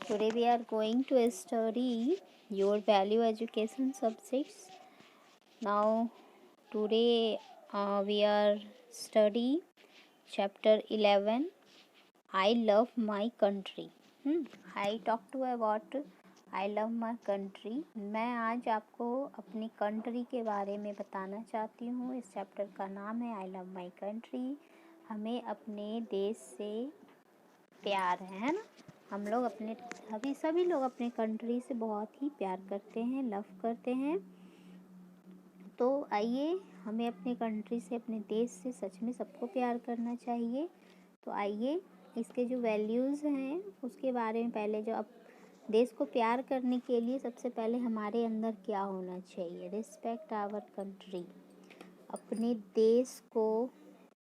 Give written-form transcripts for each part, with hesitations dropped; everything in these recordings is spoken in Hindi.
Today we are going to study your value education subjects. Now today we are study chapter 11. I love my country. I talk to about I love my country. मैं आज आपको अपनी कंट्री के बारे में बताना चाहती हूँ। इस चैप्टर का नाम है आई लव माई कंट्री। हमें अपने देश से प्यार है ना। हम लोग सभी लोग अपने कंट्री से बहुत ही प्यार करते हैं, लव करते हैं। तो आइए, हमें अपने कंट्री से, अपने देश से सच में सबको प्यार करना चाहिए। तो आइए, इसके जो वैल्यूज़ हैं उसके बारे में पहले जो अब देश को प्यार करने के लिए सबसे पहले हमारे अंदर क्या होना चाहिए। रिस्पेक्ट आवर कंट्री, अपने देश को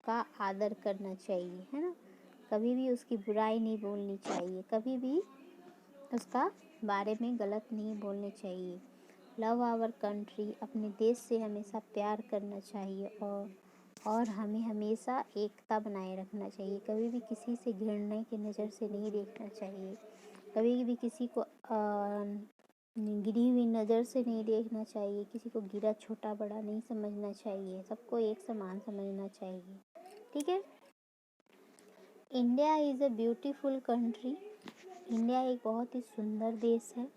का आदर करना चाहिए, है ना। कभी भी उसकी बुराई नहीं बोलनी चाहिए, कभी भी उसका बारे में गलत नहीं बोलने चाहिए। लव आवर कंट्री, अपने देश से हमेशा प्यार करना चाहिए और हमें हमेशा एकता बनाए रखना चाहिए। कभी भी किसी से घृणा की नज़र से नहीं देखना चाहिए, कभी भी किसी को गिरी हुई नज़र से नहीं देखना चाहिए, किसी को गिरा छोटा बड़ा नहीं समझना चाहिए, सबको एक समान समझना चाहिए। ठीक है। India is a beautiful country. India एक बहुत ही सुंदर देश है।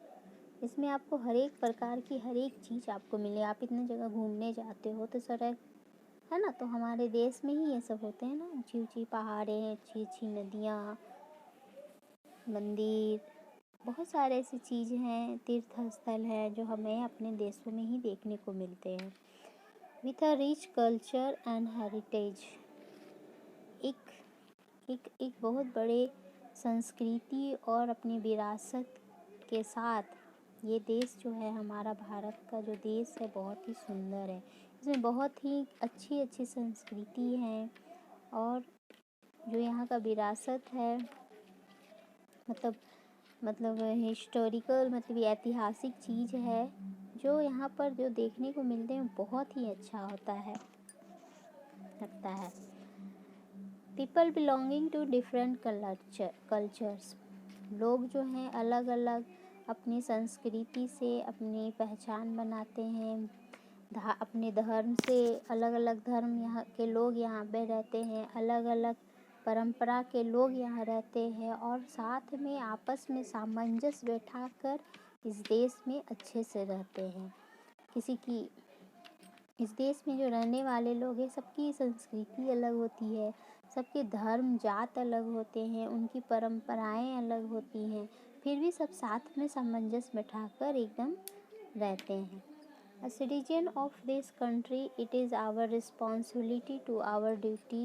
इसमें आपको हर एक प्रकार की हर एक चीज़ आपको मिले। आप इतने जगह घूमने जाते हो तो सर है ना, तो हमारे देश में ही ये सब होते हैं ना। ऊंची ऊंची पहाड़ें, अच्छी अच्छी नदियाँ, मंदिर, बहुत सारे ऐसी चीज़ हैं, तीर्थ स्थल है जो हमें अपने देशों में ही देखने को मिलते हैं। With a rich culture and heritage, एक बहुत बड़े संस्कृति और अपनी विरासत के साथ ये देश जो है, हमारा भारत का जो देश है, बहुत ही सुंदर है। इसमें बहुत ही अच्छी अच्छी संस्कृति है और जो यहाँ का विरासत है, मतलब हिस्टोरिकल, मतलब ऐतिहासिक चीज़ है जो यहाँ पर जो देखने को मिलते हैं, बहुत ही अच्छा होता है, लगता है। People belonging to different cultures, लोग जो हैं अलग अलग अपनी संस्कृति से अपनी पहचान बनाते हैं। अपने धर्म से अलग अलग धर्म यहाँ के लोग यहाँ पे रहते हैं, अलग अलग परंपरा के लोग यहाँ रहते हैं और साथ में आपस में सामंजस्य बैठाकर इस देश में अच्छे से रहते हैं। इस देश में जो रहने वाले लोग हैं, सबकी संस्कृति अलग होती है, सबके धर्म जात अलग होते हैं, उनकी परंपराएं अलग होती हैं, फिर भी सब साथ में सामंजस्य बैठाकर एकदम रहते हैं। A citizen of this country, it is our responsibility to our duty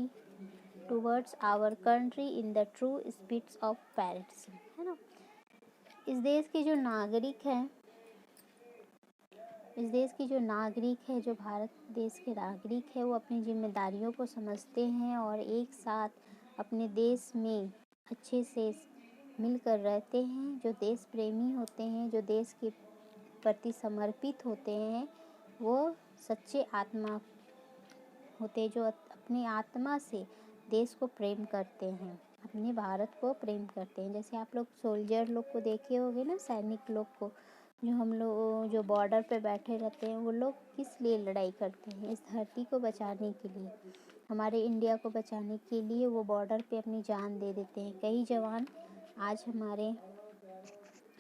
towards our country in the true spirit of patriotism, है ना। इस देश की जो नागरिक है, जो भारत देश के नागरिक है, वो अपनी जिम्मेदारियों को समझते हैं और एक साथ अपने देश में अच्छे से मिलकर रहते हैं। जो देश प्रेमी होते हैं, जो देश के प्रति समर्पित होते हैं, वो सच्चे आत्मा होते हैं, जो अपनी आत्मा से देश को प्रेम करते हैं, अपने भारत को प्रेम करते हैं। जैसे आप लोग सोल्जर लोग को देखे होंगे ना, सैनिक लोग को, जो बॉर्डर पे बैठे रहते हैं, वो लोग किस लिए लड़ाई करते हैं? इस धरती को बचाने के लिए, हमारे इंडिया को बचाने के लिए वो बॉर्डर पे अपनी जान दे देते हैं। कई जवान आज हमारे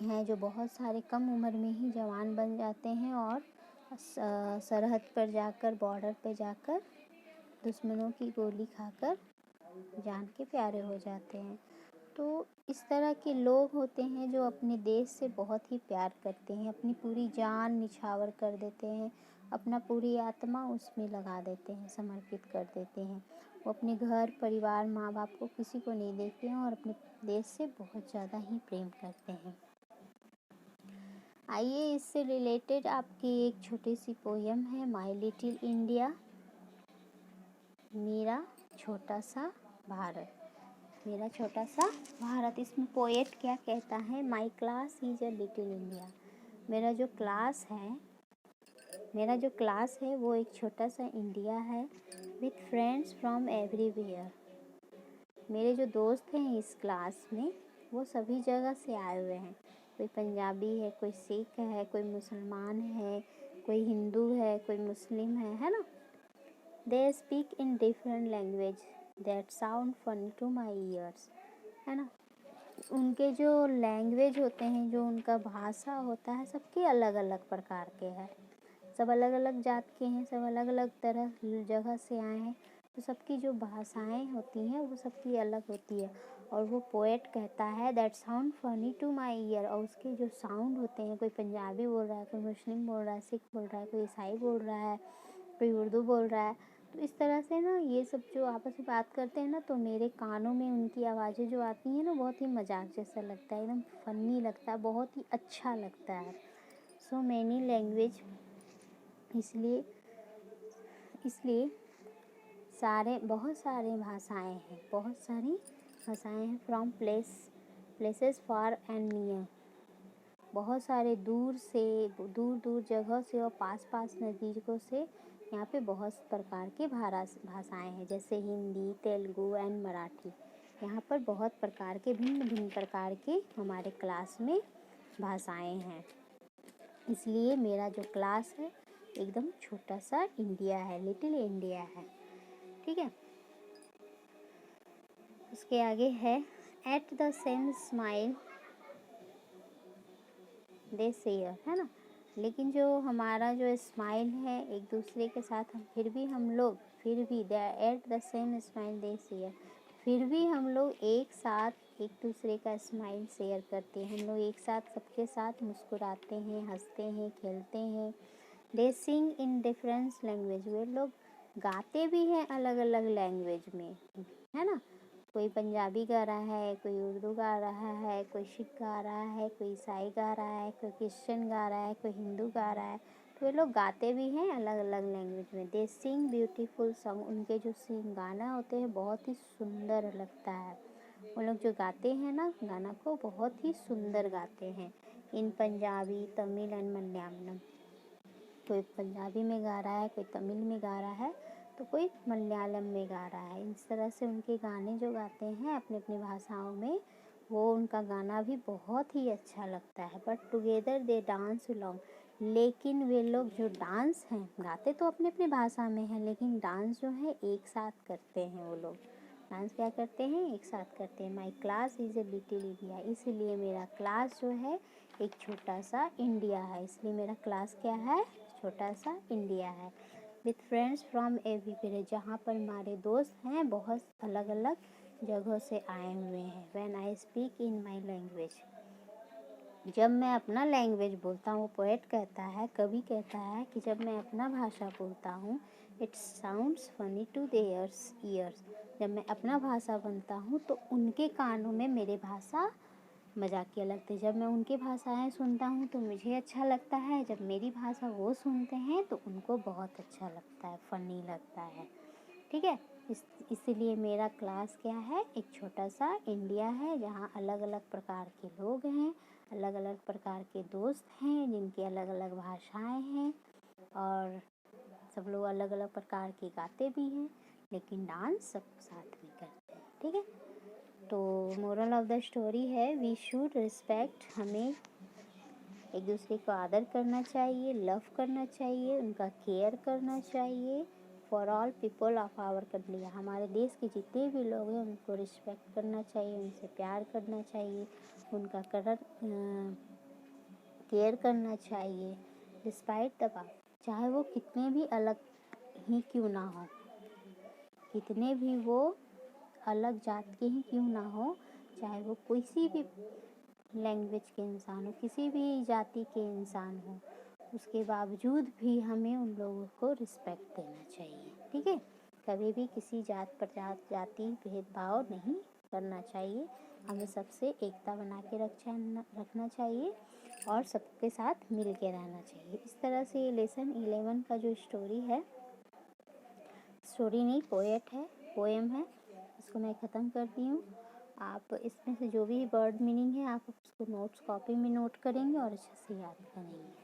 हैं जो बहुत सारे कम उम्र में ही जवान बन जाते हैं और सरहद पर जाकर, बॉर्डर पे जाकर दुश्मनों की गोली खाकर जान के प्यारे हो जाते हैं। तो इस तरह के लोग होते हैं जो अपने देश से बहुत ही प्यार करते हैं, अपनी पूरी जान निछावर कर देते हैं, अपना पूरी आत्मा उसमें लगा देते हैं, समर्पित कर देते हैं। वो अपने घर परिवार, माँ बाप को, किसी को नहीं देखते हैं और अपने देश से बहुत ज़्यादा ही प्रेम करते हैं। आइए, इससे रिलेटेड आपकी एक छोटी सी पोयम है, माई लिटिल इंडिया, मेरा छोटा सा भारत। मेरा छोटा सा भारत, इसमें पोएट क्या कहता है? My class is a little India. मेरा जो क्लास है वो एक छोटा सा इंडिया है। विथ फ्रेंड्स फ्रॉम एवरीवेयर, मेरे जो दोस्त हैं इस क्लास में वो सभी जगह से आए हुए हैं। कोई पंजाबी है, कोई सिख है, कोई मुसलमान है, कोई हिंदू है, कोई मुस्लिम है ना। They speak in different language that sound funny to my ears, है ना। उनके जो लैंग्वेज होते हैं, जो उनका भाषा होता है, सबके अलग अलग प्रकार के हैं। सब अलग अलग जात के हैं, सब अलग अलग तरह जगह से आए हैं, तो सबकी जो भाषाएं होती हैं वो सबकी अलग होती है। और वो पोएट कहता है that sound funny to my ear, और उसके जो साउंड होते हैं, कोई पंजाबी बोल रहा है, कोई मुस्लिम बोल रहा है, सिख बोल रहा है, कोई ईसाई बोल रहा है, कोई उर्दू बोल रहा है, तो इस तरह से ना ये सब जो आपस में बात करते हैं ना, तो मेरे कानों में उनकी आवाज़ें जो आती हैं ना, बहुत ही मजाक जैसा लगता है, एकदम फनी लगता है, बहुत ही अच्छा लगता है। सो मैनी लैंग्वेज, इसलिए बहुत सारे भाषाएं हैं, बहुत सारी भाषाएं हैं। From places far and near, बहुत सारे दूर दूर जगह से और पास नज़दीकों से यहाँ पे बहुत प्रकार के भाषाएं हैं, जैसे हिंदी, तेलुगु एंड मराठी। यहाँ पर बहुत प्रकार के भिन्न प्रकार के हमारे क्लास में भाषाएं हैं। इसलिए मेरा जो क्लास है एकदम छोटा सा इंडिया है, लिटिल इंडिया है, ठीक है। उसके आगे है at the same smile they share, है ना। लेकिन जो हमारा जो स्माइल है एक दूसरे के साथ, फिर भी at the same smile they share, फिर भी हम लोग एक साथ एक दूसरे का स्माइल शेयर करते हैं। हम लोग एक साथ सबके साथ मुस्कुराते हैं, हंसते हैं, खेलते हैं। दे सिंग इन डिफरेंट लैंग्वेज, वे लोग गाते भी हैं अलग अलग लैंग्वेज में, है ना। कोई पंजाबी गा रहा है, कोई उर्दू गा रहा है, कोई सिख गा रहा है, कोई ईसाई गा रहा है, कोई क्रिश्चियन गा रहा है, कोई हिंदू गा रहा है, तो वे लोग गाते भी हैं अलग अलग लैंग्वेज में। दे सिंग ब्यूटीफुल सॉन्ग, उनके जो गाना होते हैं बहुत ही सुंदर लगता है। वो लोग जो गाते हैं ना गाना को, बहुत ही सुंदर गाते हैं। इन पंजाबी, तमिल एंड मलयालम, कोई पंजाबी में गा रहा है, कोई तमिल में गा रहा है, तो कोई मलयालम में गा रहा है। इस तरह से उनके गाने जो गाते हैं अपनी अपनी भाषाओं में, वो उनका गाना भी बहुत ही अच्छा लगता है। But together they dance along, लेकिन वे लोग जो डांस हैं, गाते तो अपनी अपनी भाषा में हैं, लेकिन डांस जो है एक साथ करते हैं। वो लोग डांस क्या करते हैं, एक साथ करते हैं। My class is a little India, इसलिए मेरा क्लास जो है एक छोटा सा इंडिया है। इसलिए मेरा क्लास क्या है, छोटा सा इंडिया है। विथ फ्रेंड्स फ्रॉम एवरीवेयर, जहाँ पर हमारे दोस्त हैं बहुत अलग अलग जगहों से आए हुए हैं। When I speak in my language, जब मैं अपना लैंग्वेज बोलता हूँ, पोएट कहता है, कवि कहता है कि जब मैं अपना भाषा बोलता हूँ, it sounds funny to theirs ears, जब मैं अपना भाषा बनता हूँ तो उनके कानों में मेरे भाषा मजाकिया लगती है। जब मैं उनकी भाषाएं सुनता हूँ तो मुझे अच्छा लगता है, जब मेरी भाषा वो सुनते हैं तो उनको बहुत अच्छा लगता है, फ़नी लगता है, ठीक है। इसलिए मेरा क्लास क्या है, एक छोटा सा इंडिया है, जहाँ अलग अलग प्रकार के लोग हैं, अलग अलग प्रकार के दोस्त हैं, जिनकी अलग अलग भाषाएं हैं, और सब लोग अलग अलग प्रकार के गाते भी हैं, लेकिन डांस सब साथ में करते हैं, ठीक है। तो मोरल ऑफ द स्टोरी है, वी शुड रिस्पेक्ट, हमें एक दूसरे को आदर करना चाहिए, लव करना चाहिए, उनका केयर करना चाहिए। For all people of our country, हमारे देश के जितने भी लोग हैं उनको रिस्पेक्ट करना चाहिए, उनसे प्यार करना चाहिए, उनका केयर करना चाहिए। डिस्पाइट द पास्ट, चाहे वो कितने भी अलग ही क्यों ना हो, कितने भी वो अलग जात के ही क्यों ना हो, चाहे वो किसी भी लैंग्वेज के इंसान हो, किसी भी जाति के इंसान हो, उसके बावजूद भी हमें उन लोगों को रिस्पेक्ट देना चाहिए, ठीक है। कभी भी किसी जाति भेदभाव नहीं करना चाहिए, हमें सबसे एकता बना के रखना चाहिए और सबके साथ मिल के रहना चाहिए। इस तरह से लेसन 11 का जो स्टोरी है, स्टोरी नहीं पोएट है, पोएम है, इसको मैं ख़त्म करती हूँ। आप इसमें से जो भी वर्ड मीनिंग है आप उसको नोट्स कॉपी में नोट करेंगे और अच्छे से याद करेंगे।